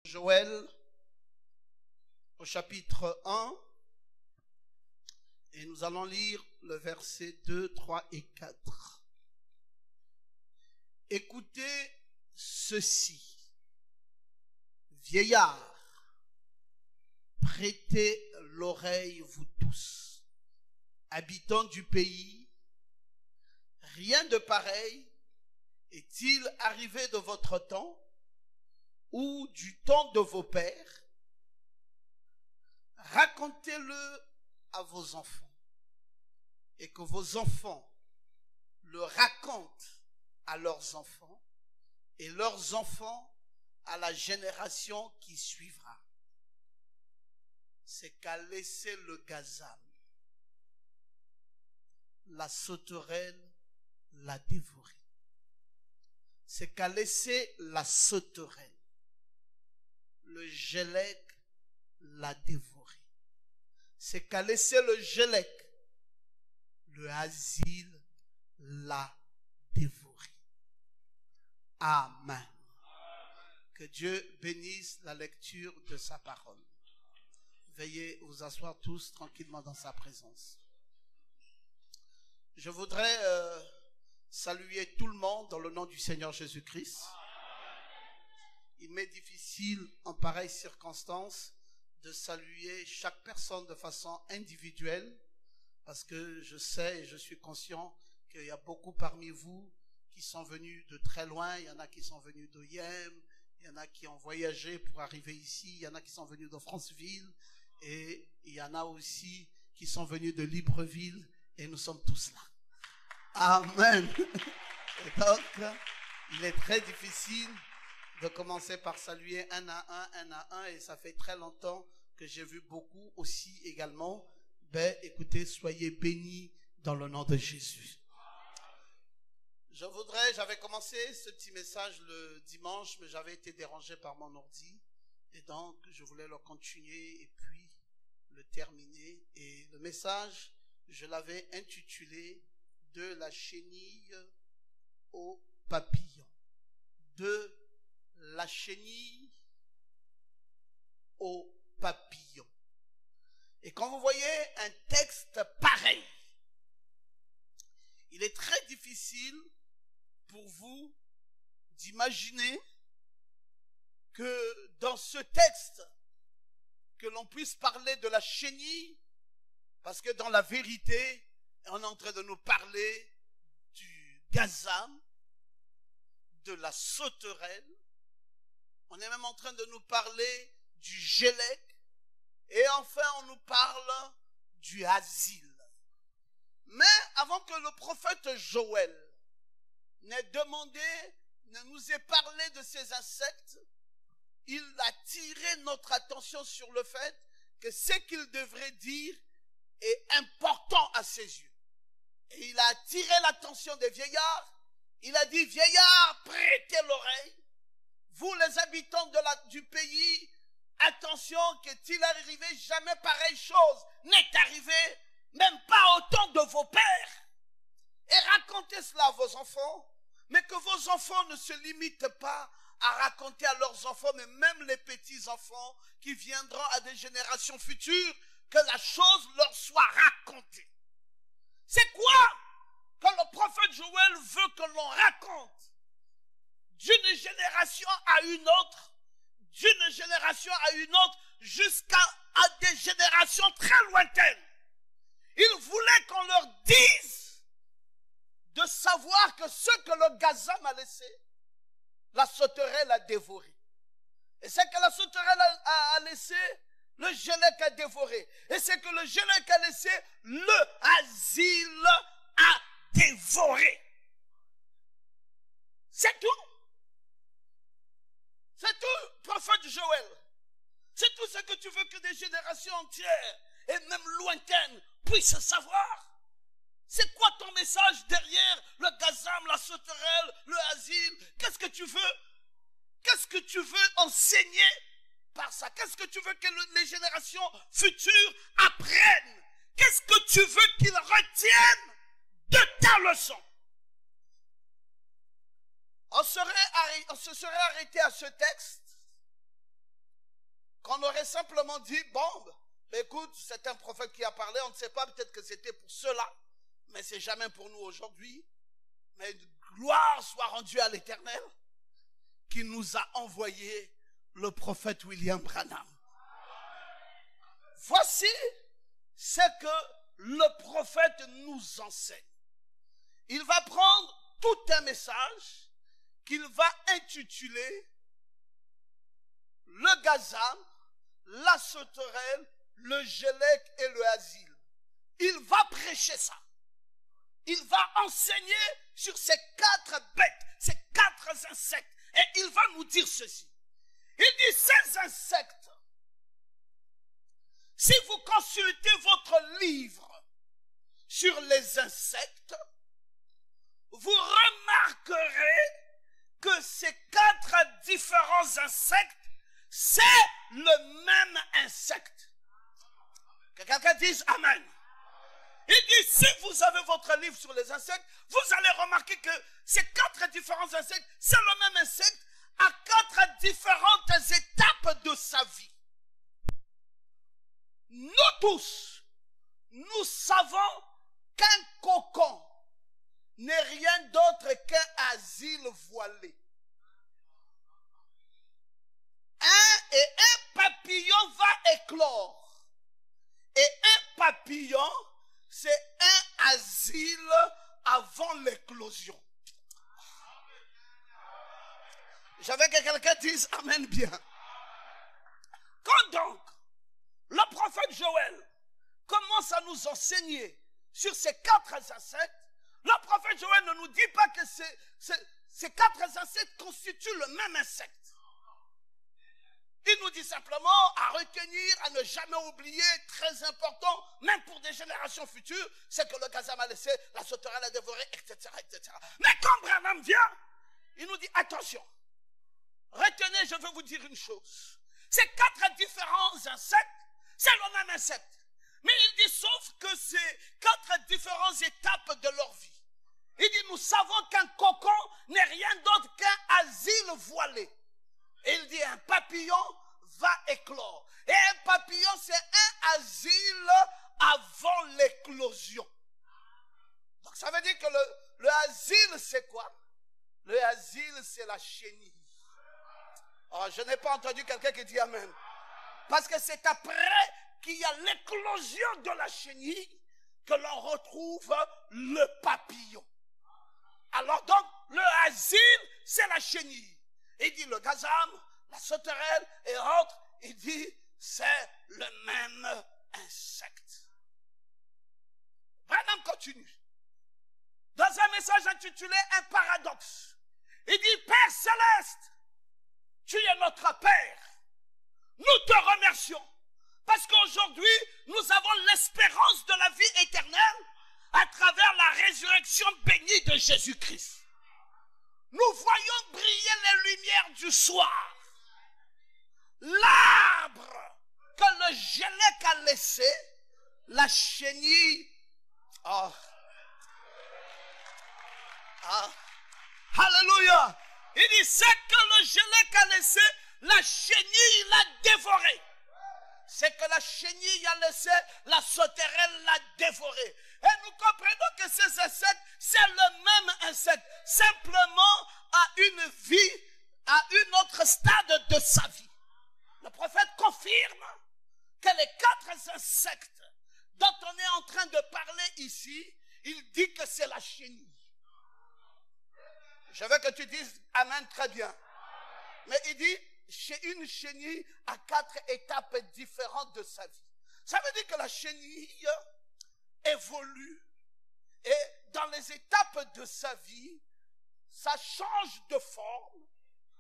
Joël au chapitre 1 et nous allons lire le verset 2, 3 et 4. Écoutez ceci, vieillards, prêtez l'oreille vous tous, habitants du pays, rien de pareil est-il arrivé de votre temps ou du temps de vos pères? Racontez-le à vos enfants et que vos enfants le racontent à leurs enfants et leurs enfants à la génération qui suivra. C'est qu'a laissé le gazam, la sauterelle l'a dévoré. C'est qu'a laissé la sauterelle, le gélec l'a dévoré. C'est qu'a laissé le gélec, le asile l'a dévoré. Amen. Que Dieu bénisse la lecture de sa parole. Veuillez vous asseoir tous tranquillement dans sa présence. Je voudrais saluer tout le monde dans le nom du Seigneur Jésus-Christ. Il m'est difficile en pareille circonstance de saluer chaque personne de façon individuelle parce que je sais et je suis conscient qu'il y a beaucoup parmi vous qui sont venus de très loin. Il y en a qui sont venus d'Oyem, il y en a qui ont voyagé pour arriver ici, il y en a qui sont venus de Franceville et il y en a aussi qui sont venus de Libreville et nous sommes tous là. Amen. Et donc, il est très difficile de commencer par saluer un à un, et ça fait très longtemps que j'ai vu beaucoup aussi également. Ben, écoutez, soyez bénis dans le nom de Jésus. J'avais commencé ce petit message le dimanche, mais j'avais été dérangé par mon ordi, et donc je voulais le continuer et puis le terminer. Et le message, je l'avais intitulé « De la chenille au papillon ». De la chenille au papillon. Et quand vous voyez un texte pareil, il est très difficile pour vous d'imaginer que dans ce texte, que l'on puisse parler de la chenille, parce que dans la vérité, on est en train de nous parler du gazam, de la sauterelle. On est même en train de nous parler du gélec. Et enfin, on nous parle du asile. Mais avant que le prophète Joël n'ait demandé, ne nous ait parlé de ces insectes, il a tiré notre attention sur le fait que ce qu'il devrait dire est important à ses yeux. Et il a attiré l'attention des vieillards. Il a dit, vieillards, prêtez l'oreille. Vous les habitants du pays, attention, qu'est-il arrivé? Jamais pareille chose n'est arrivée, même pas au temps de vos pères. Et racontez cela à vos enfants, mais que vos enfants ne se limitent pas à raconter à leurs enfants, mais même les petits-enfants qui viendront à des générations futures, que la chose leur soit racontée. C'est quoi que le prophète Joël veut que l'on raconte d'une génération à une autre, d'une génération à une autre, jusqu'à des générations très lointaines? Il voulait qu'on leur dise de savoir que ce que le gazam a laissé, la sauterelle a dévoré. Et ce que la sauterelle a laissé, le gélec a dévoré. Et ce que le gélec a laissé, le asile a dévoré. C'est tout. C'est tout, prophète Joël. C'est tout ce que tu veux que des générations entières et même lointaines puissent savoir. C'est quoi ton message derrière le gazam, la sauterelle, le asile? Qu'est-ce que tu veux? Qu'est-ce que tu veux enseigner par ça? Qu'est-ce que tu veux que les générations futures apprennent? Qu'est-ce que tu veux qu'ils retiennent de ta leçon? On se serait arrêté à ce texte on aurait simplement dit, bon, écoute, c'est un prophète qui a parlé, on ne sait pas, peut-être que c'était pour cela, mais c'est jamais pour nous aujourd'hui. Mais gloire soit rendue à l'Éternel qui nous a envoyé le prophète William Branham. Voici ce que le prophète nous enseigne. Il va prendre tout un message qu'il va intituler le gazam, la sauterelle, le gélec et le asile. Il va prêcher ça. Il va enseigner sur ces 4 bêtes, ces 4 insectes. Et il va nous dire ceci. Il dit, ces insectes, si vous consultez votre livre sur les insectes, vous remarquerez que ces 4 différents insectes, c'est le même insecte. Que quelqu'un dise Amen. Il dit, si vous avez votre livre sur les insectes, vous allez remarquer que ces 4 différents insectes, c'est le même insecte à 4 différentes étapes de sa vie. Nous tous, nous savons qu'un cocon n'est rien d'autre qu'un asile voilé. Un papillon va éclore. Et un papillon, c'est un asile avant l'éclosion. J'avais que quelqu'un dise Amen bien. Quand donc le prophète Joël commence à nous enseigner sur ces 4 insectes, le prophète Joël ne nous dit pas que ces 4 insectes constituent le même insecte. Il nous dit simplement à retenir, à ne jamais oublier, très important, même pour des générations futures, c'est que le gazam a laissé, la sauterelle a dévoré, etc., etc. Mais quand Branham vient, il nous dit attention, retenez, je veux vous dire une chose. Ces 4 différents insectes, c'est le même insecte. Mais il dit sauf que ces 4 différentes étapes de leur vie. Il dit nous savons qu'un cocon n'est rien d'autre qu'un asile voilé. Et il dit un papillon va éclore. Et un papillon c'est un asile avant l'éclosion. Donc ça veut dire que le asile c'est quoi? Le asile c'est la chenille. Oh, je n'ai pas entendu quelqu'un qui dit Amen. Parce que c'est après qu'il y a l'éclosion de la chenille que l'on retrouve le papillon. Alors donc, le asile, c'est la chenille. Il dit le gazam, la sauterelle et autres, il dit c'est le même insecte. Branham continue. Dans un message intitulé Un paradoxe, il dit Père Céleste, tu es notre Père. Nous te remercions parce qu'aujourd'hui, nous avons l'espérance de la vie éternelle à travers la résurrection bénie de Jésus-Christ. Nous voyons briller les lumières du soir. L'arbre que le gélec a laissé, la chenille. Oh. Ah. Alléluia. Il dit, c'est que le gélec a laissé, la chenille l'a dévoré. C'est que la chenille a laissé, la sauterelle l'a dévoré. Et nous comprenons que ces insectes, c'est le même insecte, simplement à une vie, à une autre stade de sa vie. Le prophète confirme que les 4 insectes dont on est en train de parler ici, il dit que c'est la chenille. Je veux que tu dises Amen très bien. Mais il dit, chez une chenille à 4 étapes différentes de sa vie. Ça veut dire que la chenille évolue et dans les étapes de sa vie, ça change de forme,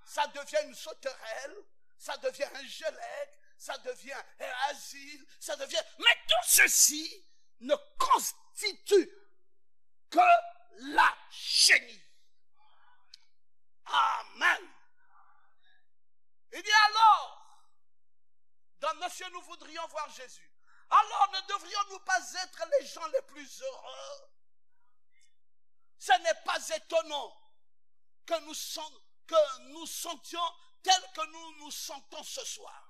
ça devient une sauterelle, ça devient un gélec, ça devient un asile, ça devient... Mais tout ceci ne constitue que la chenille. Amen. Il dit alors, dans Monsieur, nous voudrions voir Jésus. Alors ne devrions-nous pas être les gens les plus heureux? Ce n'est pas étonnant que nous sentions tel que nous nous sentons ce soir.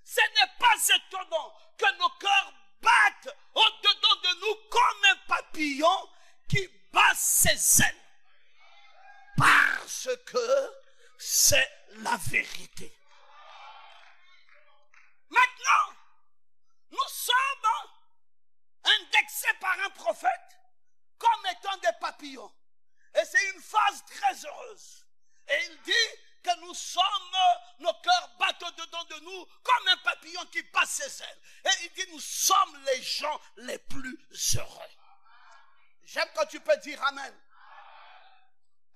Ce n'est pas étonnant que nos cœurs battent au-dedans de nous comme un papillon qui bat ses ailes. Parce que c'est la vérité. Maintenant, nous sommes indexés par un prophète comme étant des papillons. Et c'est une phase très heureuse. Et il dit que nous sommes, nos cœurs battent au-dedans de nous comme un papillon qui bat ses ailes. Et il dit, nous sommes les gens les plus heureux. J'aime quand tu peux dire Amen.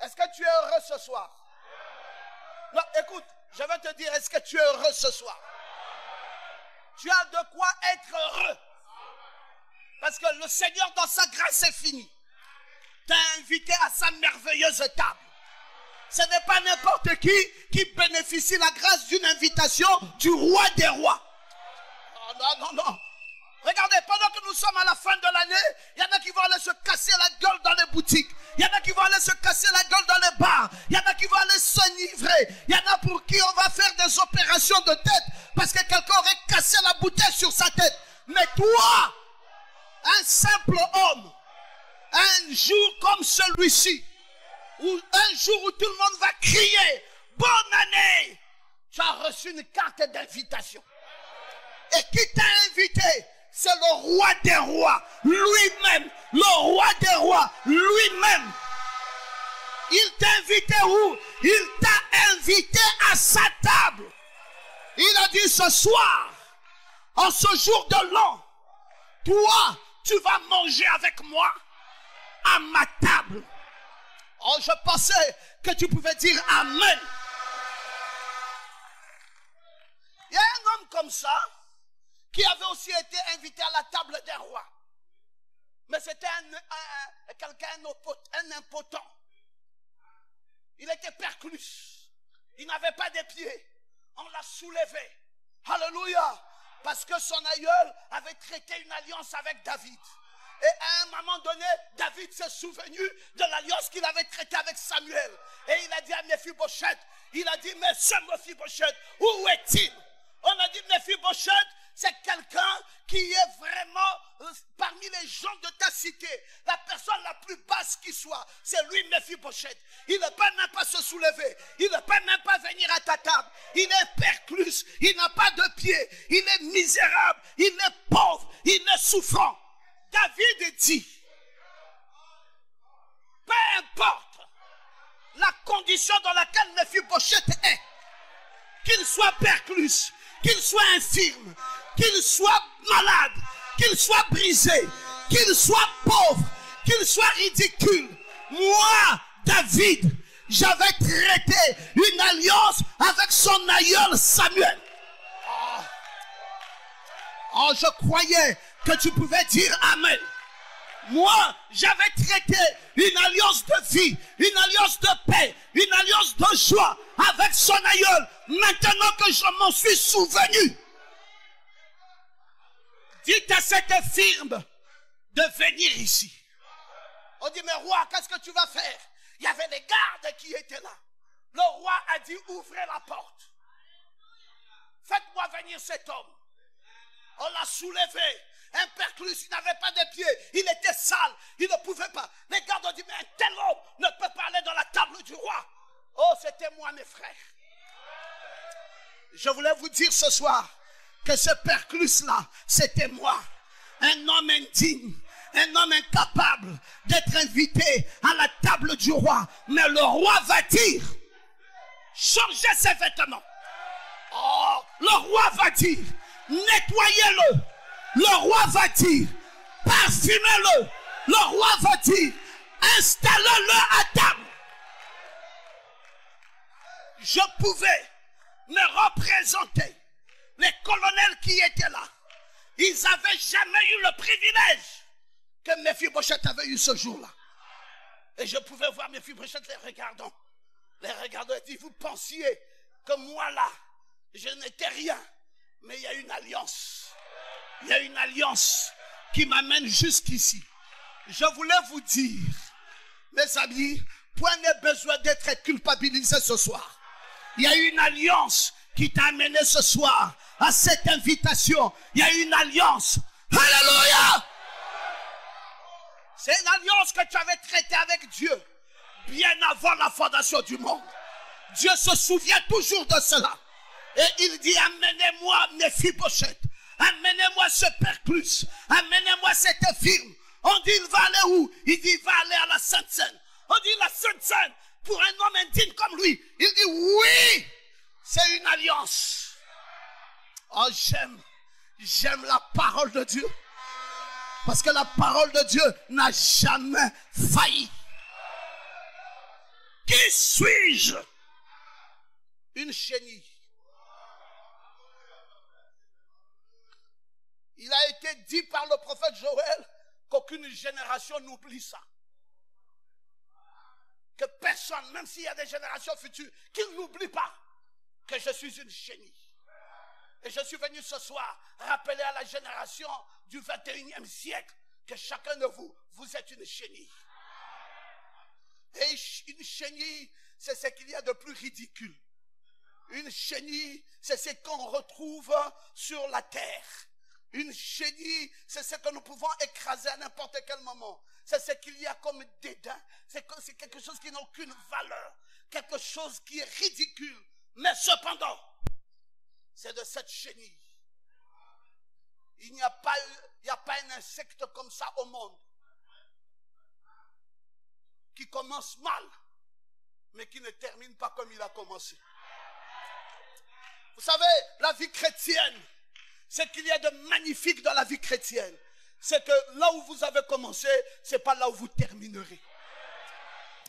Est-ce que tu es heureux ce soir? Non, écoute, je vais te dire, est-ce que tu es heureux ce soir? Tu as de quoi être heureux. Parce que le Seigneur, dans sa grâce infinie, t'a invité à sa merveilleuse table. Ce n'est pas n'importe qui bénéficie la grâce d'une invitation du roi des rois. Oh, non, non, non. Regardez, pendant que nous sommes à la fin de l'année, il y en a qui vont aller se casser la gueule dans les boutiques. Il y en a qui vont aller se casser la gueule dans les bars. Il y en a qui vont aller s'enivrer. Il y en a pour qui on va faire des opérations de tête parce que quelqu'un aurait cassé la bouteille sur sa tête. Mais toi, un simple homme, un jour comme celui-ci, ou un jour où tout le monde va crier « Bonne année !» Tu as reçu une carte d'invitation. Et qui t'a invité? C'est le roi des rois, lui-même. Le roi des rois, lui-même. Il t'a invité où? Il t'a invité à sa table. Il a dit ce soir, en ce jour de l'an, toi, tu vas manger avec moi à ma table. Oh, je pensais que tu pouvais dire Amen. Il y a un homme comme ça qui avait aussi été invité à la table des rois. Mais c'était quelqu'un, un impotent. Il était perclus. Il n'avait pas de pieds. On l'a soulevé. Alléluia. Parce que son aïeul avait traité une alliance avec David. Et à un moment donné, David s'est souvenu de l'alliance qu'il avait traitée avec Samuel. Et il a dit à Méphibosheth, il a dit, mais ce Méphibosheth, où est-il? On a dit, Méphibosheth, c'est quelqu'un qui est vraiment parmi les gens de ta cité, la personne la plus basse qui soit. C'est lui, Méphibosheth. Il ne peut même pas se soulever. Il ne peut même pas venir à ta table. Il est perclus. Il n'a pas de pied. Il est misérable. Il est pauvre. Il est souffrant. David dit, peu importe la condition dans laquelle Méphibosheth est, qu'il soit perclus, qu'il soit infirme, qu'il soit malade, qu'il soit brisé, qu'il soit pauvre, qu'il soit ridicule. Moi, David, j'avais traité une alliance avec son aïeul Samuel. Oh, je croyais que tu pouvais dire Amen. Moi, j'avais traité une alliance de vie, une alliance de paix, une alliance de joie avec son aïeul. Maintenant que je m'en suis souvenu, dites à cette firme de venir ici. On dit, mais roi, qu'est-ce que tu vas faire? Il y avait les gardes qui étaient là. Le roi a dit, ouvrez la porte. Faites-moi venir cet homme. On l'a soulevé. Un perclus, il n'avait pas de pieds. Il était sale. Il ne pouvait pas. Les gardes ont dit, mais un tel homme ne peut pas aller dans la table du roi. Oh, c'était moi, mes frères. Je voulais vous dire ce soir que ce perclus-là, c'était moi. Un homme indigne. Un homme incapable d'être invité à la table du roi. Mais le roi va dire, changez ses vêtements. Oh, le roi va dire, nettoyez-le. Le roi va dire, parfumez-le. Le roi va dire, installez-le à table. Je pouvais me représenter les colonels qui étaient là. Ils n'avaient jamais eu le privilège que Méphibosheth avait eu ce jour-là. Et je pouvais voir Méphibosheth les regardant. Les regardant et dit, vous pensiez que moi là, je n'étais rien. Mais il y a une alliance. Il y a une alliance qui m'amène jusqu'ici. Je voulais vous dire, mes amis, point n'est besoin d'être culpabilisé ce soir. Il y a une alliance qui t'a amené ce soir à cette invitation, il y a une alliance. Alléluia! C'est une alliance que tu avais traitée avec Dieu bien avant la fondation du monde. Dieu se souvient toujours de cela. Et il dit, amenez-moi Méphibosheth. Amenez-moi ce Perclus. Amenez-moi cet infirme. On dit, il va aller où? Il dit, il va aller à la Sainte Seine. On dit, la Sainte Seine, pour un homme indigne comme lui. Il dit, oui, c'est une alliance. Oh, j'aime la parole de Dieu. Parce que la parole de Dieu n'a jamais failli. Qui suis-je? Une chenille. Il a été dit par le prophète Joël qu'aucune génération n'oublie ça. Que personne, même s'il y a des générations futures, qu'ils n'oublient pas que je suis une chenille. Et je suis venu ce soir rappeler à la génération du 21e siècle que chacun de vous, vous êtes une chenille. Et une chenille, c'est ce qu'il y a de plus ridicule. Une chenille, c'est ce qu'on retrouve sur la terre. Une chenille, c'est ce que nous pouvons écraser à n'importe quel moment. C'est ce qu'il y a comme dédain. C'est quelque chose qui n'a aucune valeur. Quelque chose qui est ridicule. Mais cependant, c'est de cette chenille. Il n'y a pas un insecte comme ça au monde qui commence mal, mais qui ne termine pas comme il a commencé. Vous savez, la vie chrétienne, ce qu'il y a de magnifique dans la vie chrétienne, c'est que là où vous avez commencé, ce n'est pas là où vous terminerez.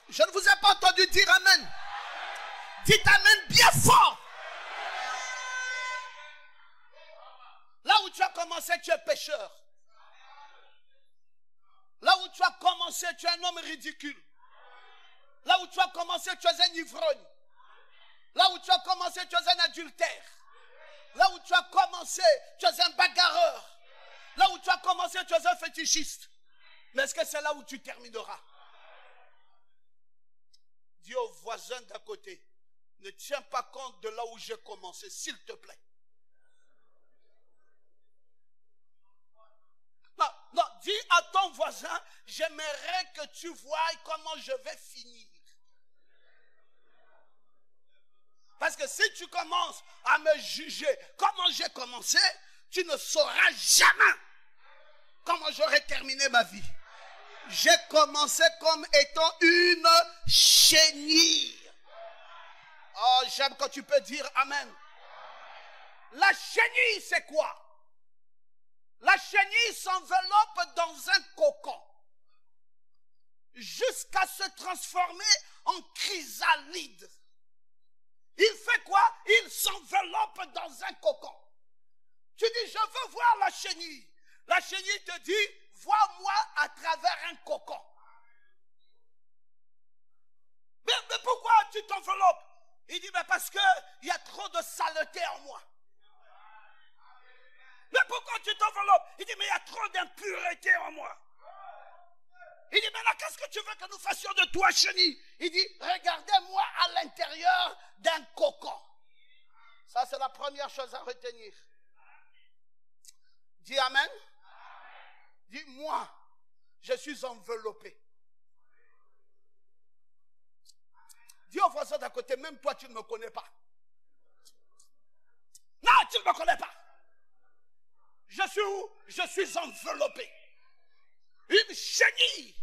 Je ne vous ai pas entendu dire Amen. Dites Amen bien fort. Là où tu as commencé, tu es pécheur. Là où tu as commencé, tu es un homme ridicule. Là où tu as commencé, tu es un ivrogne. Là où tu as commencé, tu es un adultère. Là où tu as commencé, tu es un bagarreur. Là où tu as commencé, tu es un fétichiste. Mais est-ce que c'est là où tu termineras? Dis au voisin d'à côté, ne tiens pas compte de là où j'ai commencé, s'il te plaît. Non, dis à ton voisin, j'aimerais que tu voies comment je vais finir. Parce que si tu commences à me juger comment j'ai commencé, tu ne sauras jamais comment j'aurai terminé ma vie. J'ai commencé comme étant une chenille. Oh, j'aime quand tu peux dire Amen. La chenille, c'est quoi? La chenille s'enveloppe dans un cocon jusqu'à se transformer en chrysalide. Il fait quoi? Il s'enveloppe dans un cocon. Tu dis, je veux voir la chenille. La chenille te dit, vois-moi à travers un cocon. Mais pourquoi tu t'enveloppes? Il dit, mais parce qu'il y a trop de saleté en moi. Mais pourquoi tu t'enveloppes? Il dit, mais il y a trop d'impureté en moi. Il dit, maintenant, qu'est-ce que tu veux que nous fassions de toi, chenille? Il dit, regardez-moi à l'intérieur d'un cocon. Ça, c'est la première chose à retenir. Dis Amen. Dis, moi, je suis enveloppé. Dis au voisin d'à côté, même toi, tu ne me connais pas. Non, tu ne me connais pas. Je suis où? Je suis enveloppé. Une chenille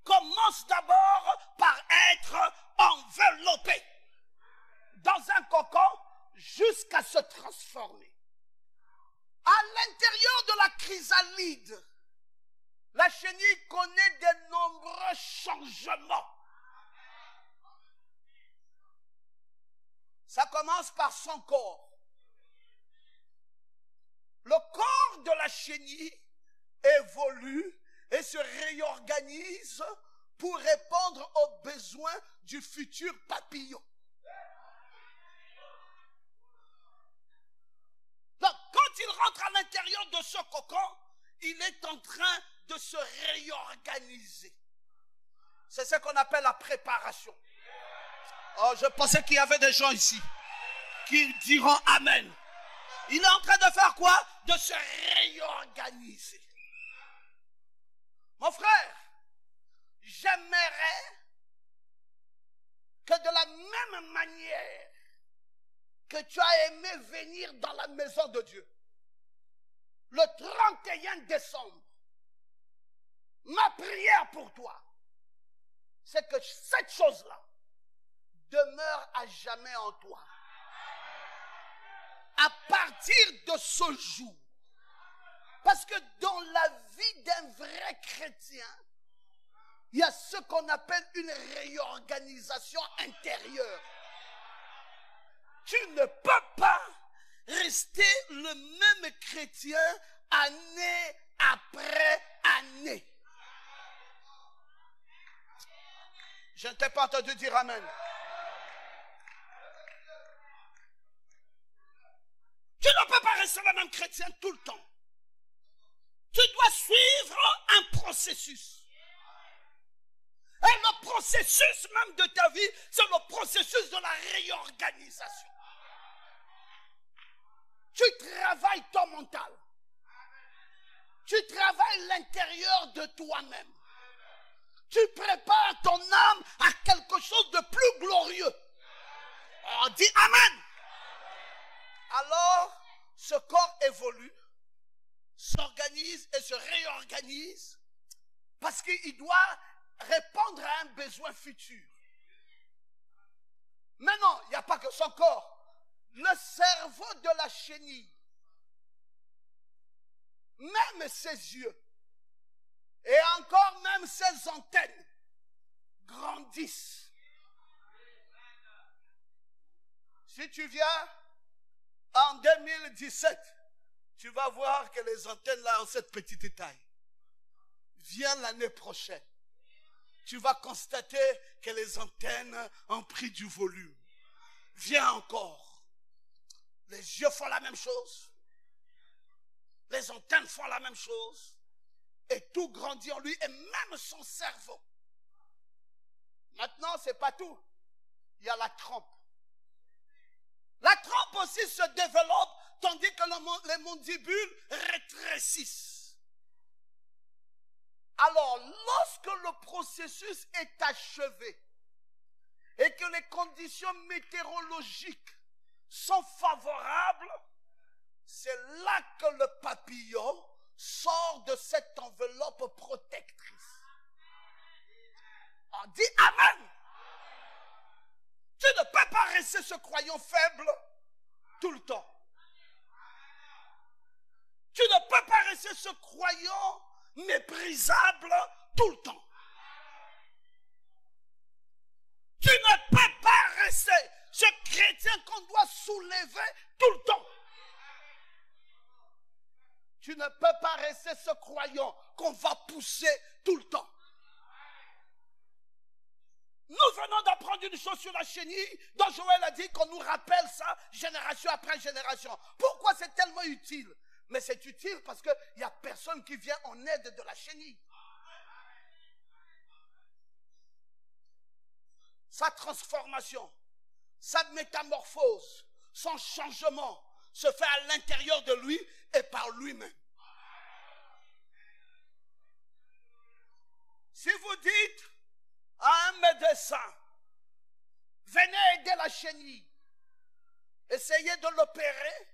commence d'abord par être enveloppée dans un cocon jusqu'à se transformer. À l'intérieur de la chrysalide, la chenille connaît de nombreux changements. Ça commence par son corps. Le corps de la chenille évolue et se réorganise pour répondre aux besoins du futur papillon. Donc, quand il rentre à l'intérieur de ce cocon, il est en train de se réorganiser. C'est ce qu'on appelle la préparation. Oh, je pensais qu'il y avait des gens ici qui diront Amen. Il est en train de faire quoi? De se réorganiser. Mon frère, j'aimerais que de la même manière que tu as aimé venir dans la maison de Dieu, le 31 décembre, ma prière pour toi, c'est que cette chose-là demeure à jamais en toi. À partir de ce jour, parce que dans la vie d'un vrai chrétien, il y a ce qu'on appelle une réorganisation intérieure. Tu ne peux pas rester le même chrétien année après année. Je ne t'ai pas entendu dire amen. Tu ne peux pas rester le même chrétien tout le temps. Tu dois suivre un processus. Et le processus même de ta vie, c'est le processus de la réorganisation. Tu travailles ton mental. Tu travailles l'intérieur de toi-même. Tu prépares ton âme à quelque chose de plus glorieux. On dit amen. Alors, ce corps évolue, s'organise et se réorganise parce qu'il doit répondre à un besoin futur. Mais non, il n'y a pas que son corps. Le cerveau de la chenille, même ses yeux, et encore même ses antennes grandissent. Si tu viens en 2017, tu vas voir que les antennes là ont cette petite taille. Viens l'année prochaine. Tu vas constater que les antennes ont pris du volume. Viens encore. Les yeux font la même chose. Les antennes font la même chose. Et tout grandit en lui, et même son cerveau. Maintenant, ce n'est pas tout. Il y a la trompe. La trompe aussi se développe, tandis que les mandibules rétrécissent. Alors, lorsque le processus est achevé, et que les conditions météorologiques sont favorables, c'est là que le papillon sort de cette enveloppe protectrice. On dit amen. Tu ne peux pas rester ce croyant faible tout le temps. Tu ne peux pas rester ce croyant méprisable tout le temps. Tu ne peux pas rester ce chrétien qu'on doit soulever tout le temps. Tu ne peux pas rester ce croyant qu'on va pousser tout le temps. Nous venons d'apprendre une chose sur la chenille dont Joël a dit qu'on nous rappelle ça génération après génération. Pourquoi c'est tellement utile? Mais c'est utile parce qu'il n'y a personne qui vient en aide de la chenille. Sa transformation, sa métamorphose, son changement se fait à l'intérieur de lui et par lui-même. Si vous dites à un médecin, venez aider la chenille, essayez de l'opérer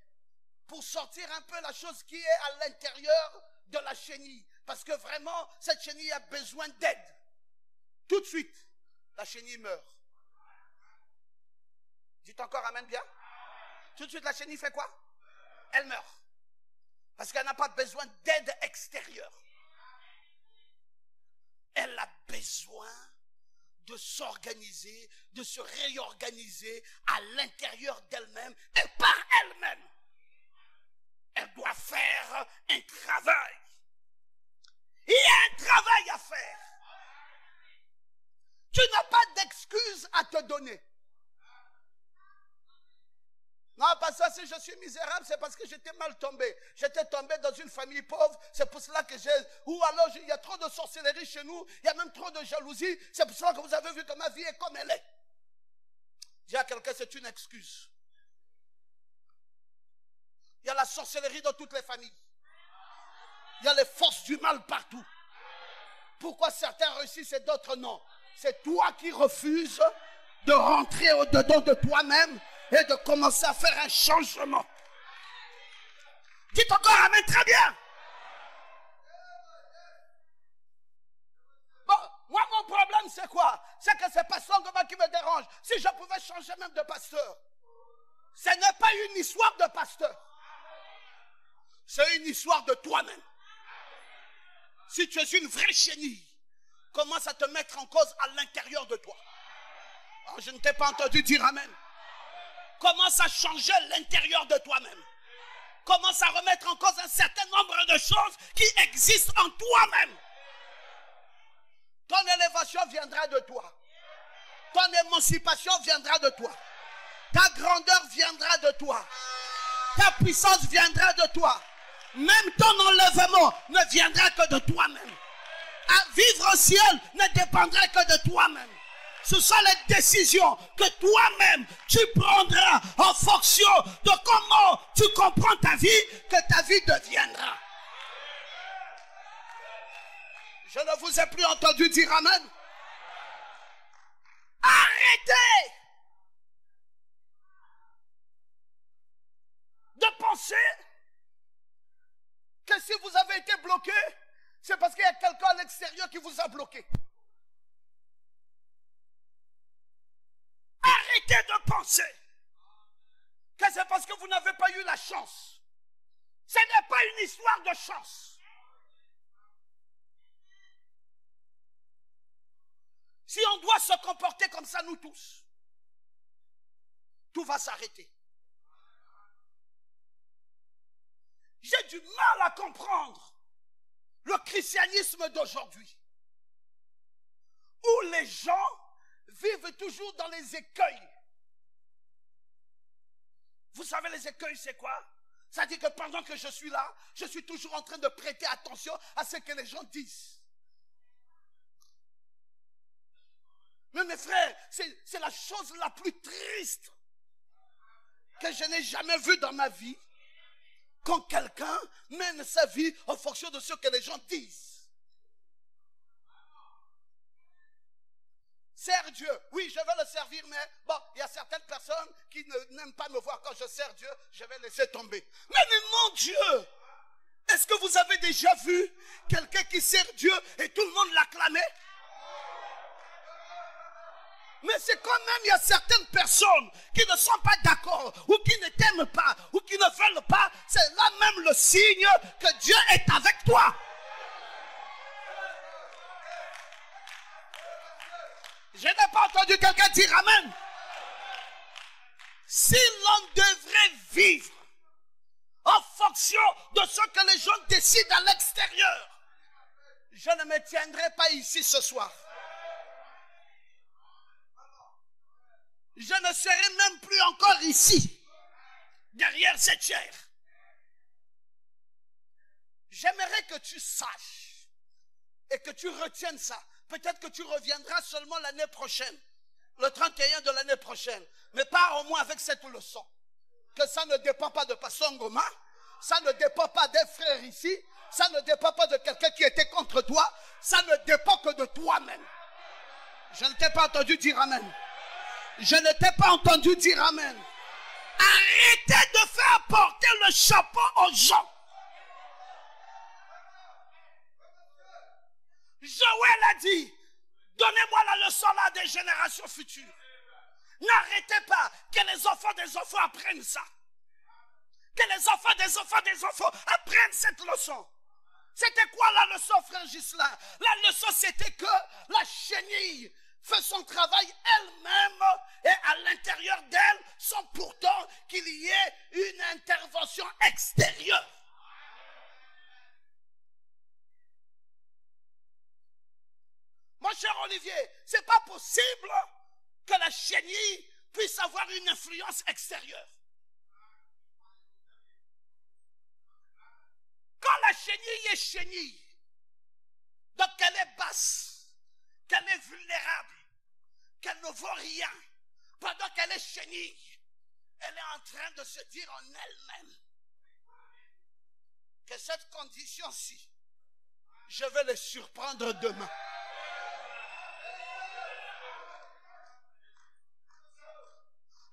pour sortir un peu la chose qui est à l'intérieur de la chenille. Parce que vraiment, cette chenille a besoin d'aide. Tout de suite, la chenille meurt. Dites encore amen bien. Tout de suite, la chenille fait quoi? Elle meurt. Parce qu'elle n'a pas besoin d'aide extérieure. Elle a besoin de s'organiser, de se réorganiser à l'intérieur d'elle-même et par elle-même. Elle doit faire un travail. Il y a un travail à faire. Tu n'as pas d'excuses à te donner. Non, parce que si je suis misérable, c'est parce que j'étais mal tombé. J'étais tombé dans une famille pauvre, c'est pour cela que j'ai... Ou alors, il y a trop de sorcellerie chez nous, il y a même trop de jalousie, c'est pour cela que vous avez vu que ma vie est comme elle est. Dis à quelqu'un, c'est une excuse. Il y a la sorcellerie dans toutes les familles. Il y a les forces du mal partout. Pourquoi certains réussissent et d'autres non? C'est toi qui refuses de rentrer au-dedans de toi-même et de commencer à faire un changement. Dites encore amen, très bien. Bon, moi mon problème c'est quoi? C'est que c'est pas Sangoma qui me dérange. Si je pouvais changer même de pasteur, ce n'est pas une histoire de pasteur. C'est une histoire de toi-même. Si tu es une vraie chenille, commence à te mettre en cause à l'intérieur de toi. Oh, je ne t'ai pas entendu dire amen. Commence à changer l'intérieur de toi-même. Commence à remettre en cause un certain nombre de choses qui existent en toi-même. Ton élévation viendra de toi. Ton émancipation viendra de toi. Ta grandeur viendra de toi. Ta puissance viendra de toi. Même ton enlèvement ne viendra que de toi-même. À vivre au ciel ne dépendra que de toi-même. Ce sont les décisions que toi-même tu prendras en fonction de comment tu comprends ta vie, que ta vie deviendra. Je ne vous ai plus entendu dire amen. Arrêtez de penser que si vous avez été bloqué, c'est parce qu'il y a quelqu'un à l'extérieur qui vous a bloqué. Arrêtez de penser que c'est parce que vous n'avez pas eu la chance. Ce n'est pas une histoire de chance. Si on doit se comporter comme ça, nous tous, tout va s'arrêter. J'ai du mal à comprendre le christianisme d'aujourd'hui, où les gens vivent toujours dans les écueils. Vous savez les écueils c'est quoi? C'est-à-dire que pendant que je suis là, je suis toujours en train de prêter attention à ce que les gens disent. Mais mes frères, c'est la chose la plus triste que je n'ai jamais vue dans ma vie, quand quelqu'un mène sa vie en fonction de ce que les gens disent. Sers Dieu. Oui, je vais le servir, mais bon, il y a certaines personnes qui n'aiment pas me voir quand je sers Dieu, je vais laisser tomber. Mais mon Dieu, est-ce que vous avez déjà vu quelqu'un qui sert Dieu et tout le monde l'acclamait? Mais c'est quand même, il y a certaines personnes qui ne sont pas d'accord, ou qui ne t'aiment pas, ou qui ne veulent pas. C'est là même le signe que Dieu est avec toi. Je n'ai pas entendu quelqu'un dire amen. Si l'on devrait vivre en fonction de ce que les gens décident à l'extérieur, je ne me tiendrai pas ici ce soir. Je ne serai même plus encore ici, derrière cette chair. J'aimerais que tu saches et que tu retiennes ça. Peut-être que tu reviendras seulement l'année prochaine, le 31 de l'année prochaine. Mais pars au moins avec cette leçon. Que ça ne dépend pas de Pasteur Ngoma, ça ne dépend pas des frères ici, ça ne dépend pas de quelqu'un qui était contre toi, ça ne dépend que de toi-même. Je ne t'ai pas entendu dire amen. Je ne t'ai pas entendu dire amen. Arrêtez de faire porter le chapeau aux gens. Joël a dit, donnez-moi la leçon là des générations futures. N'arrêtez pas que les enfants des enfants apprennent ça. Que les enfants des enfants des enfants apprennent cette leçon. C'était quoi la leçon, frère Gislain? La leçon, c'était que la chenille fait son travail elle-même et à l'intérieur d'elle, sans pourtant qu'il y ait une intervention extérieure. Mon cher Olivier, c'est pas possible que la chenille puisse avoir une influence extérieure. Quand la chenille est chenille, donc qu'elle est basse, qu'elle est vulnérable, qu'elle ne vaut rien, pendant qu'elle est chenille, elle est en train de se dire en elle-même, cette condition-ci, je vais les surprendre demain.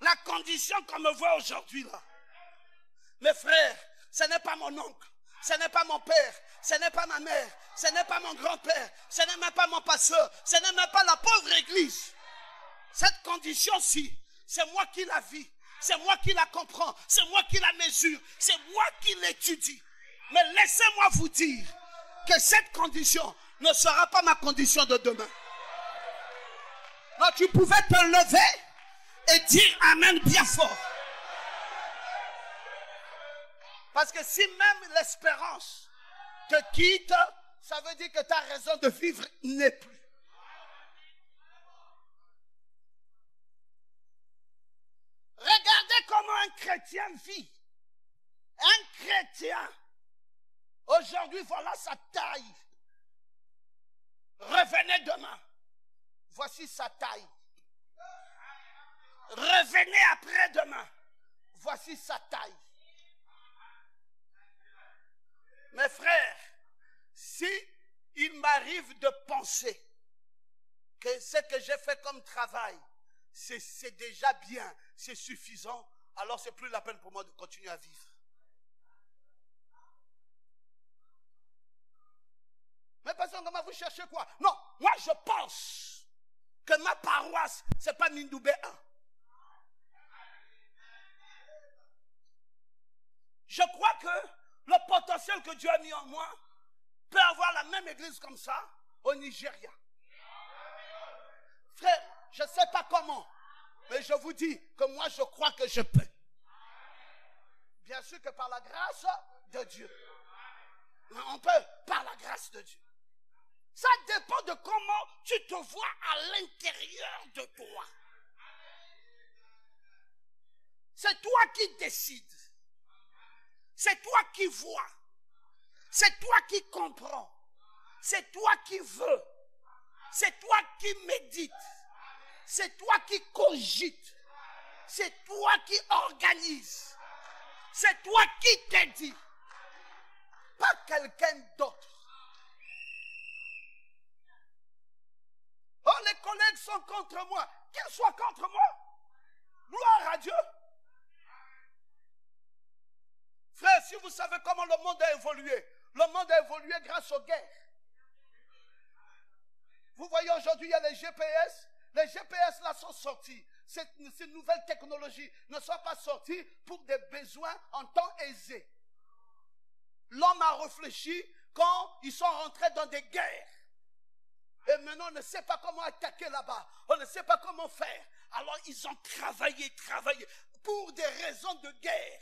La condition qu'on me voit aujourd'hui là, mes frères, ce n'est pas mon oncle, ce n'est pas mon père, ce n'est pas ma mère, ce n'est pas mon grand-père, ce n'est même pas mon pasteur, ce n'est même pas la pauvre église. Cette condition-ci, c'est moi qui la vis, c'est moi qui la comprends, c'est moi qui la mesure, c'est moi qui l'étudie. Mais laissez-moi vous dire que cette condition ne sera pas ma condition de demain. Non, tu pouvais te lever et dire Amen bien fort. Parce que si même l'espérance te quitte, ça veut dire que ta raison de vivre n'est plus. Regardez comment un chrétien vit. Un chrétien, aujourd'hui, voilà sa taille. Revenez demain. Voici sa taille. Revenez après-demain. Voici sa taille. Mes frères, si il m'arrive de penser que ce que j'ai fait comme travail, c'est déjà bien, c'est suffisant, alors c'est plus la peine pour moi de continuer à vivre. Mais pasteur, comment vous cherchez quoi? Non, moi je pense que ma paroisse, c'est pas Mindoubé 1. Je crois que le potentiel que Dieu a mis en moi peut avoir la même église comme ça au Nigeria. Frère, je ne sais pas comment, mais je vous dis que moi je crois que je peux. Bien sûr que par la grâce de Dieu. On peut par la grâce de Dieu. Ça dépend de comment tu te vois à l'intérieur de toi. C'est toi qui décides. C'est toi qui vois. C'est toi qui comprends. C'est toi qui veux. C'est toi qui médites. C'est toi qui cogites. C'est toi qui organise. C'est toi qui t'es dit. Pas quelqu'un d'autre. Oh, les collègues sont contre moi. Qu'ils soient contre moi. Gloire à Dieu. Frère, si vous savez comment le monde a évolué, le monde a évolué grâce aux guerres. Vous voyez aujourd'hui, il y a les GPS. Les GPS là sont sortis. Ces nouvelles technologies ne sont pas sorties pour des besoins en temps aisé. L'homme a réfléchi quand ils sont rentrés dans des guerres. Et maintenant, on ne sait pas comment attaquer là-bas. On ne sait pas comment faire. Alors, ils ont travaillé. Pour des raisons de guerre.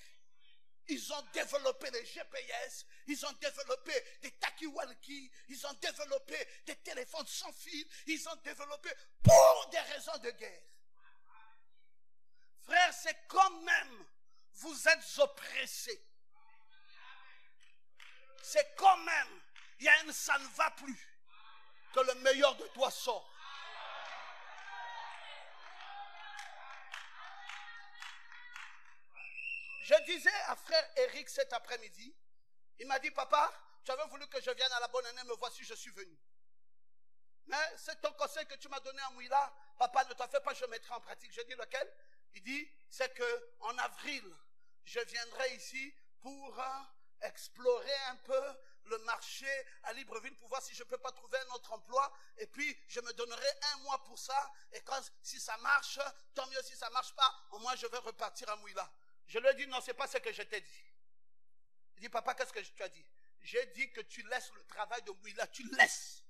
Ils ont développé les GPS. Ils ont développé des talkie-walkie. Ils ont développé des téléphones sans fil. Ils ont développé pour des raisons de guerre. Frère, c'est quand même vous êtes oppressés. C'est quand même, il y a un ça ne va plus. Que le meilleur de toi sort. Je disais à frère Eric cet après-midi, il m'a dit, papa, tu avais voulu que je vienne à la bonne année, me voici, je suis venu. Mais c'est ton conseil que tu m'as donné à Mouila, papa, ne t'en fais pas, je mettrai en pratique. Je dis lequel? Il dit, c'est qu'en avril, je viendrai ici pour explorer un peu le marché à Libreville pour voir si je ne peux pas trouver un autre emploi. Et puis, je me donnerai 1 mois pour ça. Et quand, si ça marche, tant mieux. Si ça ne marche pas, au moins je vais repartir à Mouila. Je lui ai dit, non, ce n'est pas ce que je t'ai dit. Il dit, papa, qu'est-ce que tu as dit? J'ai dit que tu laisses le travail de Mouila. Tu laisses.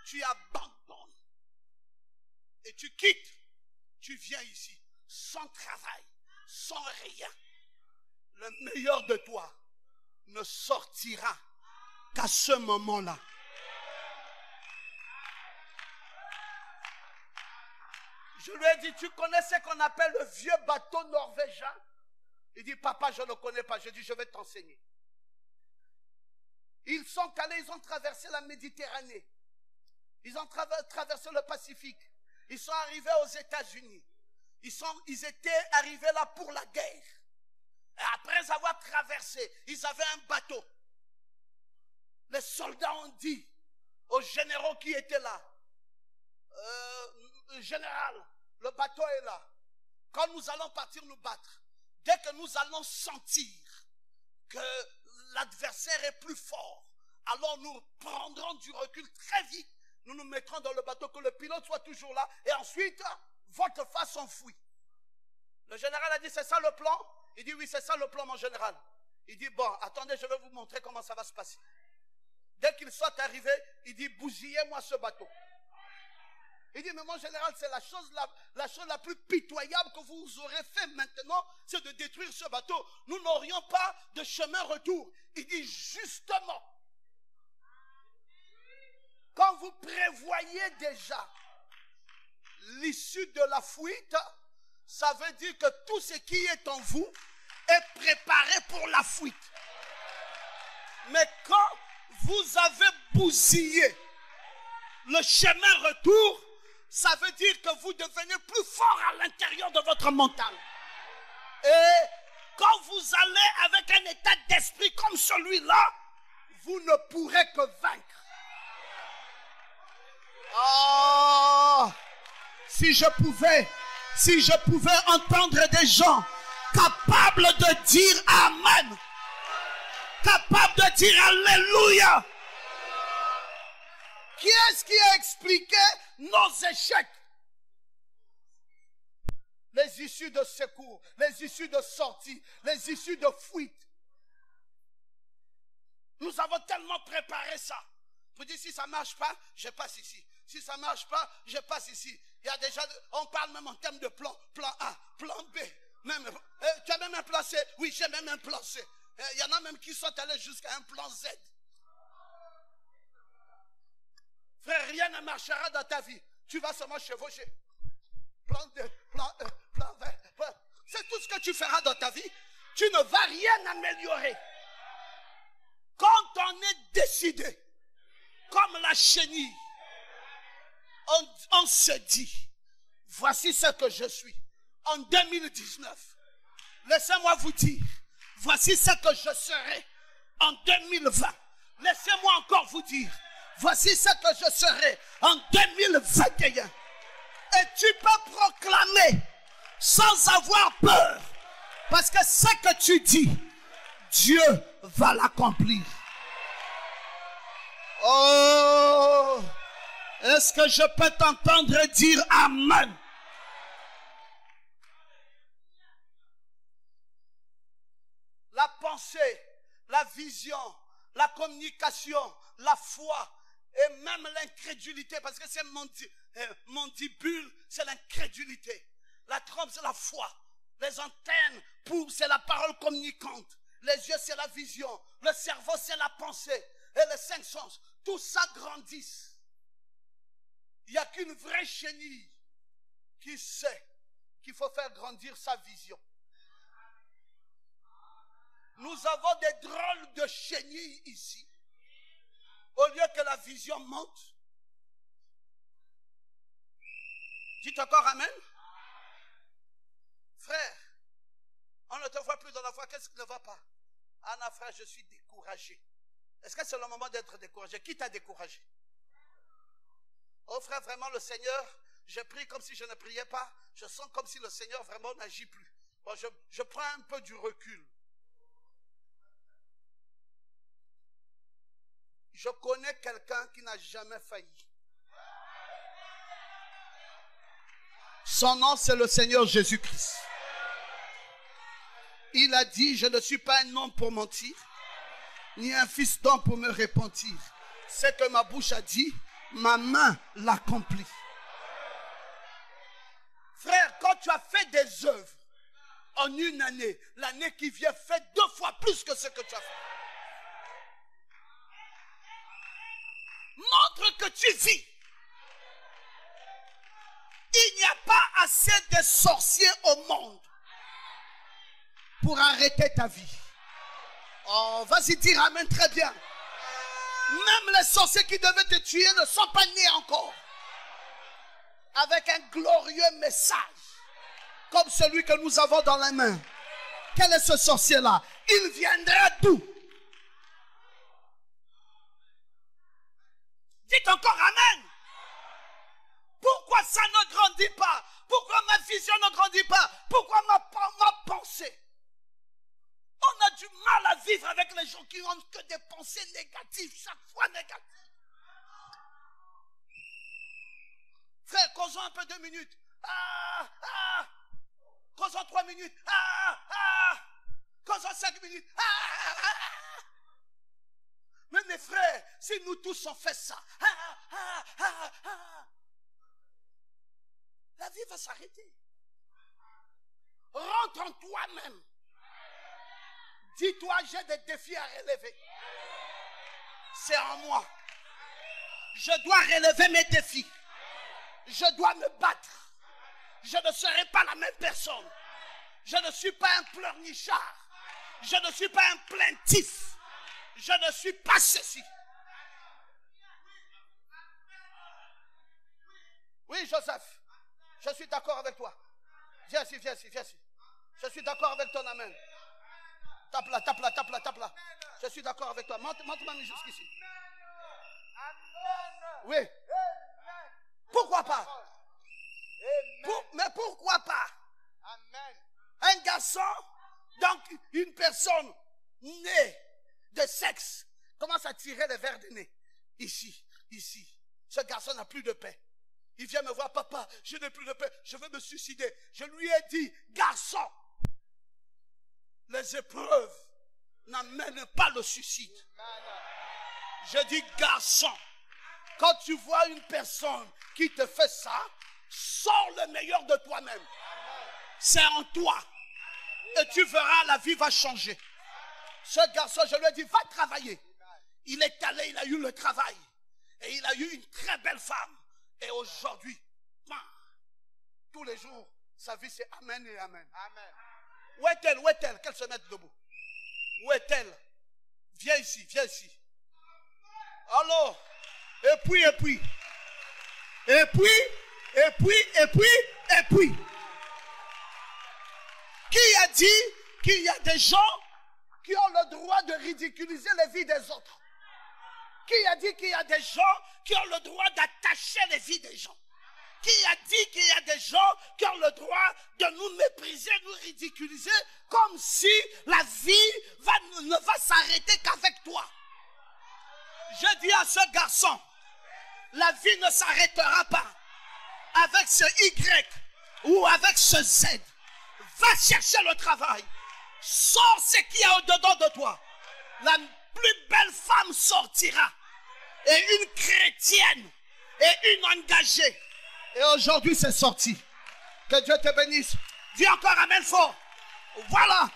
Tu abandonnes. Et tu quittes. Tu viens ici sans travail, sans rien. Le meilleur de toi ne sortira qu'à ce moment-là. Je lui ai dit, tu connais ce qu'on appelle le vieux bateau norvégien? Il dit, papa, je ne le connais pas. Je dis, je vais t'enseigner. Ils sont allés, ils ont traversé la Méditerranée. Ils ont traversé le Pacifique. Ils sont arrivés aux États-Unis. Ils étaient arrivés là pour la guerre. Et après avoir traversé traversé. Ils avaient un bateau. Les soldats ont dit aux généraux qui étaient là, général, le bateau est là. Quand nous allons partir nous battre, dès que nous allons sentir que l'adversaire est plus fort, alors nous prendrons du recul très vite. Nous nous mettrons dans le bateau, que le pilote soit toujours là. Et ensuite, votre face s'enfuit. Le général a dit, c'est ça le plan? Il dit, oui, c'est ça le plan, mon général. Il dit, bon, attendez, je vais vous montrer comment ça va se passer. Dès qu'il soit arrivé, il dit, bousillez-moi ce bateau. Il dit, mais mon général, c'est la chose la plus pitoyable que vous aurez fait maintenant, c'est de détruire ce bateau. Nous n'aurions pas de chemin retour. Il dit, justement, quand vous prévoyez déjà l'issue de la fuite, ça veut dire que tout ce qui est en vous est préparé pour la fuite. Mais quand vous avez bousillé le chemin retour, ça veut dire que vous devenez plus fort à l'intérieur de votre mental. Et quand vous allez avec un état d'esprit comme celui-là, vous ne pourrez que vaincre. Oh, si je pouvais entendre des gens capables de dire Amen, capables de dire Alléluia. Qui est-ce qui a expliqué nos échecs? Les issues de secours, les issues de sortie, les issues de fuite. Nous avons tellement préparé ça. Pour dire, si ça ne marche pas, je passe ici. Si ça ne marche pas, je passe ici. Il y a déjà, on parle même en termes de plan. Plan A, plan B. Même, tu as même un plan C? Oui, j'ai même un plan C. Il y en a même qui sont allés jusqu'à un plan Z. Frère, rien ne marchera dans ta vie. Tu vas seulement chevaucher. Plan 2, plan E, plan V. C'est tout ce que tu feras dans ta vie. Tu ne vas rien améliorer. Quand on est décidé, comme la chenille, on se dit, voici ce que je suis. En 2019, laissez-moi vous dire, voici ce que je serai en 2020. Laissez-moi encore vous dire, voici ce que je serai en 2021. Et tu peux proclamer sans avoir peur. Parce que ce que tu dis, Dieu va l'accomplir. Oh, est-ce que je peux t'entendre dire Amen? La pensée, la vision, la communication, la foi et même l'incrédulité, parce que c'est mandibule, c'est l'incrédulité. La trompe, c'est la foi. Les antennes, c'est la parole communicante. Les yeux, c'est la vision. Le cerveau, c'est la pensée. Et les 5 sens, tout ça grandissent. Il n'y a qu'une vraie chenille qui sait qu'il faut faire grandir sa vision. Nous avons des drôles de chenilles ici. Au lieu que la vision monte. Dites encore Amen. Frère, on ne te voit plus dans la foi. Qu'est-ce qui ne va pas? Anna, frère, je suis découragé. Est-ce que c'est le moment d'être découragé? Qui t'a découragé? Oh frère, vraiment le Seigneur, je prie comme si je ne priais pas. Je sens comme si le Seigneur vraiment n'agit plus. Bon, je prends un peu du recul. Je connais quelqu'un qui n'a jamais failli. Son nom, c'est le Seigneur Jésus-Christ. Il a dit, je ne suis pas un homme pour mentir, ni un fils d'homme pour me repentir. C'est que ma bouche a dit, ma main l'accomplit. Frère, quand tu as fait des œuvres en une année, l'année qui vient fait 2 fois plus que ce que tu as fait. Montre que tu vis. Il n'y a pas assez de sorciers au monde pour arrêter ta vie. Oh, vas-y dire Amen très bien. Même les sorciers qui devaient te tuer ne sont pas nés encore. Avec un glorieux message comme celui que nous avons dans la main. Quel est ce sorcier-là? il viendra d'où? Dites encore amen. Pourquoi ça ne grandit pas? Pourquoi ma vision ne grandit pas? Pourquoi ma pensée? On a du mal à vivre avec les gens qui n'ont que des pensées négatives, chaque fois négatives. Frère, causons un peu 2 minutes. Causons 3 minutes. Causons 5 minutes. Mais mes frères, si nous tous on fait ça, la vie va s'arrêter. Rentre en toi-même. Dis-toi, j'ai des défis à relever. C'est en moi. Je dois relever mes défis. Je dois me battre. Je ne serai pas la même personne. Je ne suis pas un pleurnichard. Je ne suis pas un plaintif. Je ne suis pas ceci. Oui, Joseph, je suis d'accord avec toi. Viens ici, viens ici, viens ici. Je suis d'accord avec ton amen. Tape là, tape là, tape là, tape là. Je suis d'accord avec toi. Monte-moi jusqu'ici. Oui. Pourquoi pas? Mais pourquoi pas? Un garçon, donc une personne née de sexe, commence à tirer les verres de nez. Ici, ici. Ce garçon n'a plus de paix. Il vient me voir, papa, je n'ai plus de paix, je veux me suicider. Je lui ai dit, garçon, les épreuves n'amènent pas le suicide. Je dis, garçon, quand tu vois une personne qui te fait ça, sors le meilleur de toi-même. C'est en toi. Et tu verras, la vie va changer. Ce garçon, je lui ai dit, va travailler. Il est allé, il a eu le travail. Et il a eu une très belle femme. Et aujourd'hui, tous les jours, sa vie c'est amen et amen. Amen. Où est-elle? Où est-elle? Qu'elle se mette debout. Où est-elle? Viens ici, viens ici. Alors, et puis. Qui a dit qu'il y a des gens qui ont le droit de ridiculiser les vies des autres? Qui a dit qu'il y a des gens qui ont le droit d'attacher les vies des gens? Qui a dit qu'il y a des gens qui ont le droit de nous mépriser, nous ridiculiser, comme si la vie ne va s'arrêter qu'avec toi? Je dis à ce garçon, la vie ne s'arrêtera pas avec ce Y ou avec ce Z. Va chercher le travail. Sors ce qu'il y a au-dedans de toi. La plus belle femme sortira. Et une chrétienne. Et une engagée. Et aujourd'hui, c'est sorti. Que Dieu te bénisse. Dis encore amen fort. Voilà.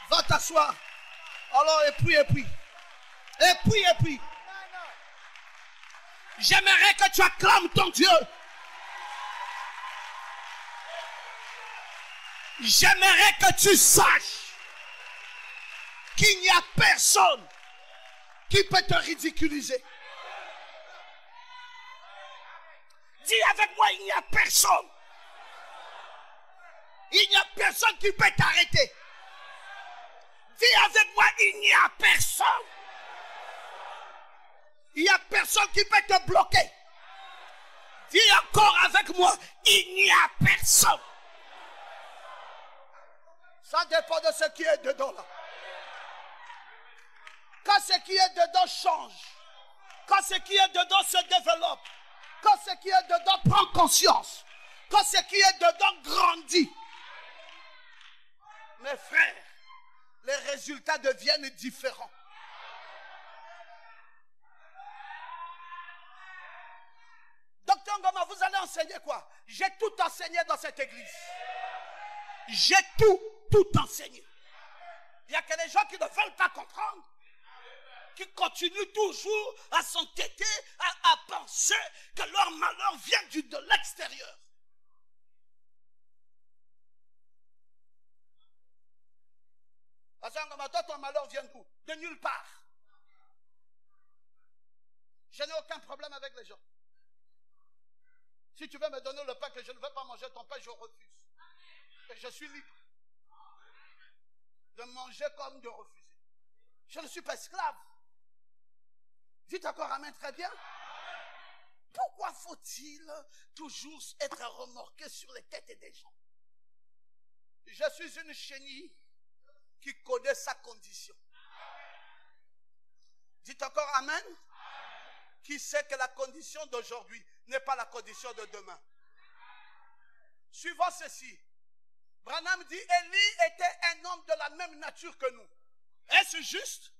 Va t'asseoir. Alors, et puis. J'aimerais que tu acclames ton Dieu. J'aimerais que tu saches qu'il n'y a personne qui peut te ridiculiser. Dis avec moi, il n'y a personne. Il n'y a personne qui peut t'arrêter. Dis avec moi, il n'y a personne. Il n'y a personne qui peut te bloquer. Dis encore avec moi, il n'y a personne. Ça dépend de ce qui est dedans là. Quand ce qui est dedans change, quand ce qui est dedans se développe, quand ce qui est dedans prend conscience, quand ce qui est dedans grandit, mes frères, les résultats deviennent différents. Docteur Ngoma, vous allez enseigner quoi? J'ai tout enseigné dans cette église. J'ai tout enseigné. Il y a que les gens qui ne veulent pas comprendre, qui continuent toujours à s'entêter, à penser que leur malheur vient de l'extérieur. Toi, ton malheur vient d'où? De nulle part. Je n'ai aucun problème avec les gens. Si tu veux me donner le pain que je ne veux pas manger ton pain, je refuse. Et je suis libre. de manger comme de refuser. Je ne suis pas esclave. Dites encore amen très bien. Pourquoi faut-il toujours être remorqué sur les têtes des gens? Je suis une chenille qui connaît sa condition. Dites encore amen. Qui sait que la condition d'aujourd'hui n'est pas la condition de demain. Suivant ceci, Branham dit, Élie était un homme de la même nature que nous. Est-ce juste?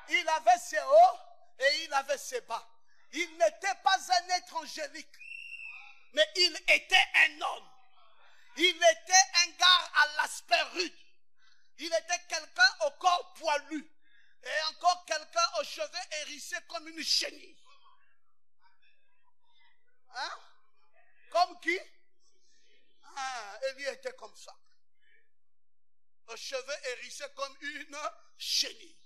Il avait ses hauts et il avait ses bas. Il n'était pas un être angélique, mais il était un homme. Il était un gars à l'aspect rude. Il était quelqu'un au corps poilu. Et encore quelqu'un aux cheveux hérissés comme une chenille. Hein? Comme qui? Élie était comme ça. Aux cheveux hérissés comme une chenille.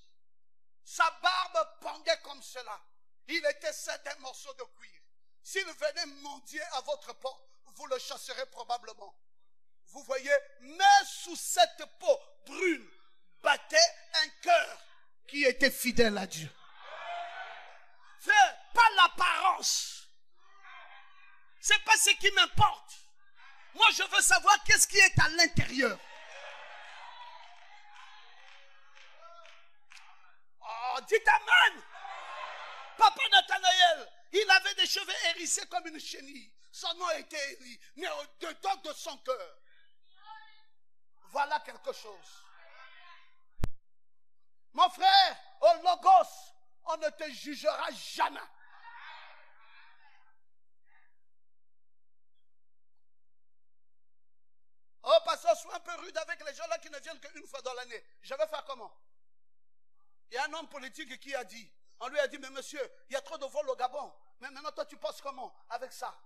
Sa barbe pendait comme cela. Il était ceint d'un morceau de cuir. S'il venait mendier à votre porte, vous le chasserez probablement. Vous voyez, mais sous cette peau brune battait un cœur qui était fidèle à Dieu. Frère, pas l'apparence. C'est pas ce qui m'importe. Moi, je veux savoir qu'est-ce qui est à l'intérieur. Oh, dites amen. Papa Nathanaël, il avait des cheveux hérissés comme une chenille. Son nom était Élie, mais au-dedans de son cœur. Voilà quelque chose. Mon frère, au Logos, on ne te jugera jamais. Oh, pasteur, sois un peu rude avec les gens là qui ne viennent qu'une fois dans l'année. Je vais faire comment? Il y a un homme politique qui a dit, on lui a dit, mais monsieur, il y a trop de vols au Gabon. Mais maintenant, toi, tu penses comment avec ça?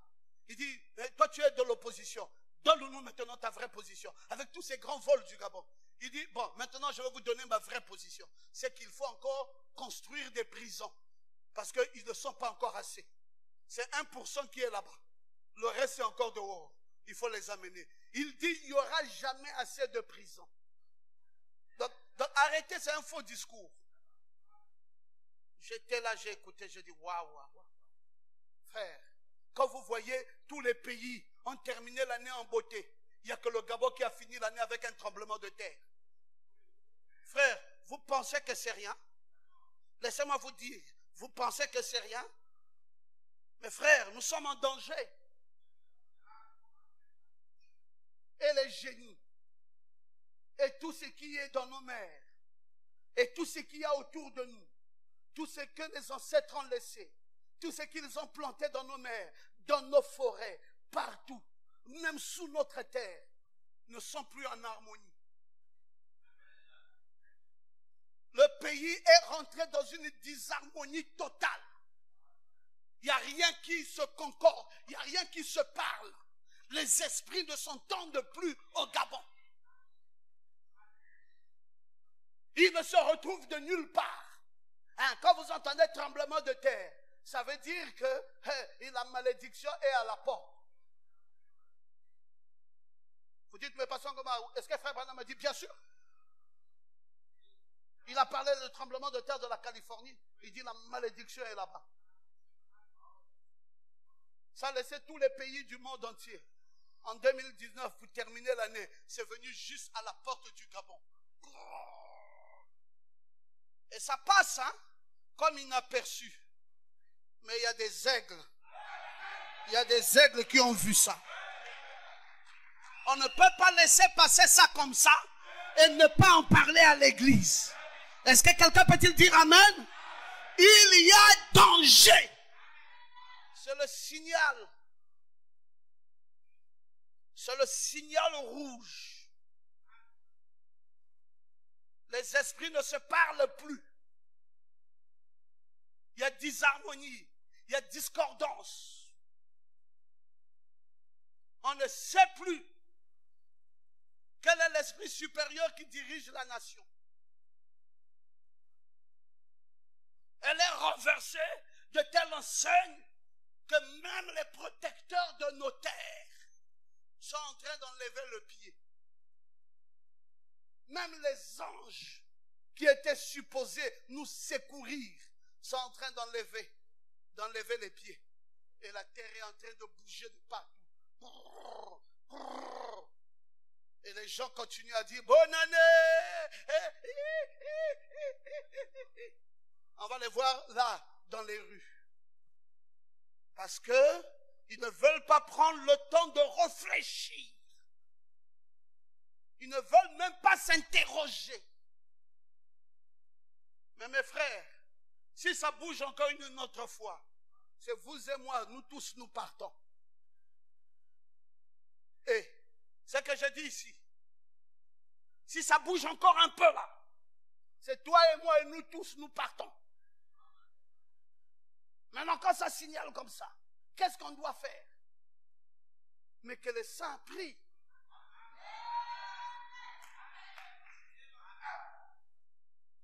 Il dit, toi, tu es de l'opposition. Donne-nous maintenant ta vraie position. Avec tous ces grands vols du Gabon. Il dit, bon, maintenant, je vais vous donner ma vraie position. C'est qu'il faut encore construire des prisons. Parce qu'ils ne sont pas encore assez. C'est 1% qui est là-bas. Le reste, c'est encore dehors. Il faut les amener. Il dit, il n'y aura jamais assez de prisons. Donc arrêtez, c'est un faux discours. J'étais là, j'ai écouté, j'ai dit, waouh, waouh, waouh. Frère, quand vous voyez, tous les pays ont terminé l'année en beauté. Il n'y a que le Gabon qui a fini l'année avec un tremblement de terre. Frère, vous pensez que c'est rien? Laissez-moi vous dire, vous pensez que c'est rien? Mais frère, nous sommes en danger. Et les génies, et tout ce qui est dans nos mers, et tout ce qu'il y a autour de nous, tout ce que les ancêtres ont laissé, tout ce qu'ils ont planté dans nos mers, dans nos forêts, partout, même sous notre terre, ne sont plus en harmonie. Le pays est rentré dans une disharmonie totale. Il n'y a rien qui se concorde, il n'y a rien qui se parle. Les esprits ne s'entendent plus au Gabon. Ils ne se retrouvent de nulle part. Quand vous entendez tremblement de terre, ça veut dire que la malédiction est à la porte. Vous dites, mais pasteur, est-ce que frère Branham m'a dit, bien sûr. Il a parlé du tremblement de terre de la Californie. Il dit, la malédiction est là-bas. Ça a laissé tous les pays du monde entier. En 2019, pour terminer l'année, c'est venu juste à la porte du Gabon. Et ça passe, hein, comme inaperçu. Mais il y a des aigles. Il y a des aigles qui ont vu ça. On ne peut pas laisser passer ça comme ça et ne pas en parler à l'église. Est-ce que quelqu'un peut-il dire amen? Il y a danger. C'est le signal. C'est le signal rouge. Les esprits ne se parlent plus. Il y a disharmonie. Il y a discordance. On ne sait plus quel est l'esprit supérieur qui dirige la nation. Elle est renversée de telle enseigne que même les protecteurs de nos terres sont en train d'enlever le pied. même les anges qui étaient supposés nous secourir sont en train d'enlever les pieds. Et la terre est en train de bouger de partout. Et les gens continuent à dire bonne année. On va les voir là, dans les rues. Parce que ils ne veulent pas prendre le temps de réfléchir. Ils ne veulent même pas s'interroger. Mais mes frères, si ça bouge encore une autre fois, c'est vous et moi, nous tous, nous partons. Et ce que je dis ici, si ça bouge encore un peu là, c'est toi et moi et nous tous, nous partons. Maintenant, quand ça signale comme ça, qu'est-ce qu'on doit faire? Mais que les saints prient.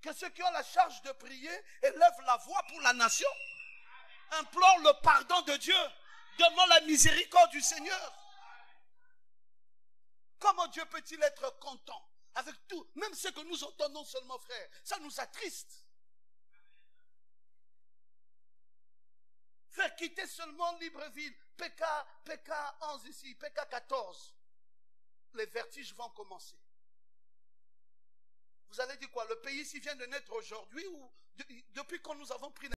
Que ceux qui ont la charge de prier élèvent la voix pour la nation. Implorent le pardon de Dieu. Demandent la miséricorde du Seigneur. Comment Dieu peut-il être content avec tout? Même ce que nous entendons seulement, frère, ça nous attriste. Faire quitter seulement Libreville, PK 11 ici, PK 14. Les vertiges vont commencer. Vous allez dire quoi? Le pays ici vient de naître aujourd'hui ou depuis quand nous avons pris